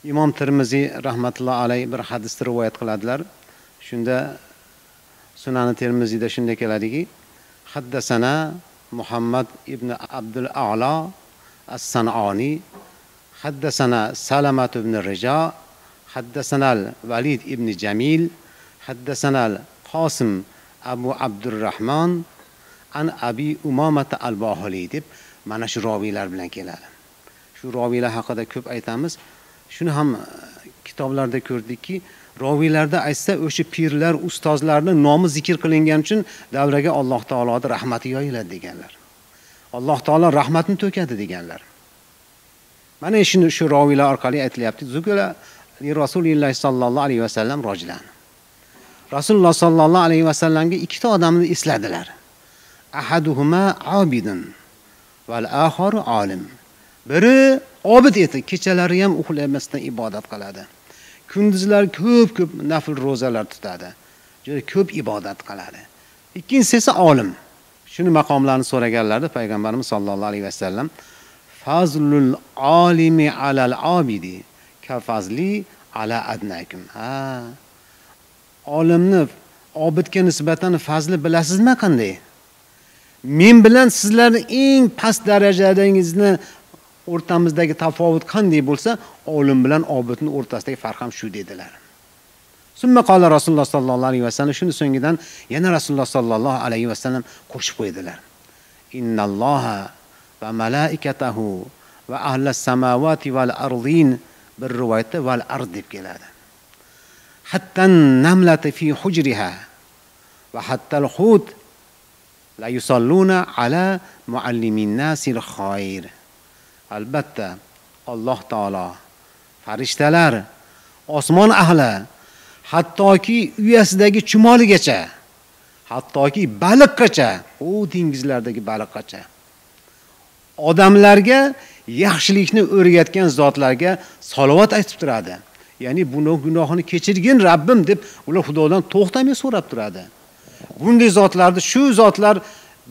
İmom Tirmiziy rahmatullohi alayhi bir hadisni rivoyat qiladilar. Shunda Sunan Tirmiziyda shunday keladiki, haddasana Muhammad ibn Abdul A'la as-San'ani, haddasana Salamat ibn Rija, haddasana Valid ibn Jamil, haddasana Qasim Abu Abdurrahman an Abi Umamata al-Bahili deb mana shu roviylar bilan keladi. Shu roviylar haqida ko'p aytamiz. Shuni ham kitoblarda ko'rdikki, roviylarda aytsa o'sha pirlar, ustozlarning nomi zikr qilingan uchun davraga Alloh taoloning rahmati yoyiladi deganlar. Alloh taolo rahmatini to'kadi deganlar. Mana shuni shu roviylar orqali aytilyapti. Zukula Rasululloh sallallohu alayhi vasallam rojilan. Rasululloh sallallohu alayhi vasallamga ikkita odamni esladilar. Ahaduhuma abidun val akharu alim. Biri obid edi, kechalari ham uxlamasdan ibodat qiladi. Kunduzlar ko'p nafl ro'zalar tutadi. Juda ko'p ibodat qiladi. Ikkinchisi esa olim. Shuni maqomlarini so'raganlarda payg'ambarimiz sollallohu alayhi vasallam fazlul alimi alal abidi ka fazli ala adnakum. Olimni obidga nisbatan fazli bilasizmi qanday? Men bilan sizlarning eng past darajadingizni o'rtamizdagi tafovut qanday bo'lsa, olim bilan obidning o'rtasidagi farq ham shu dedilar. Summa qala Rasululloh sallallohu alayhi vasallam, shuni so'ngidan yana Rasululloh sallallohu alayhi vasallam qo'shib qo'ydilar. Innalloha va malaikatahu va ahlas samawati val ardin bir rivoyatda val ard deb keladi. Hatta namlati fi hujriha va hatta al-hut la yusalluna ala muallimin nasir khair. Albatta Alloh taolo, farishtalar, osmon ahli, hattoki uyasidagi chumoligacha, hattoki baliqqacha, u dengizlardagi baliqqacha odamlarga yaxshilikni o'rgatgan zotlarga salovat aytib turadi. Ya'ni buni gunohini kechirgin Rabbim deb ular Xudodan to'xtamay so'rab turadi. Bunday zotlarni shu zotlar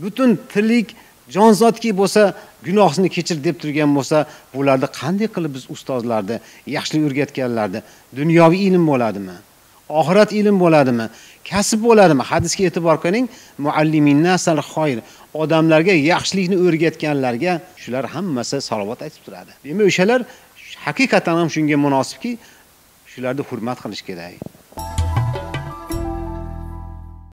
butun tirik jonzotki bo'lsa gunohini kechir deb turgan bo'lsa, bularda qanday qilib biz ustozlarni yaxshilik o'rgatganlarni dunyoviy ilm bo'ladimi? Oxirat ilm bo'ladimi? Kasb bo'ladimi? Hadisga e'tibor qiling, muallimin nasal xoir, odamlarga yaxshilikni o'rgatganlarga shular hammasi salovat aytib turadi. Demak, o'shalar haqiqatan ham shunga munosibki, shularni hurmat qilish kerak.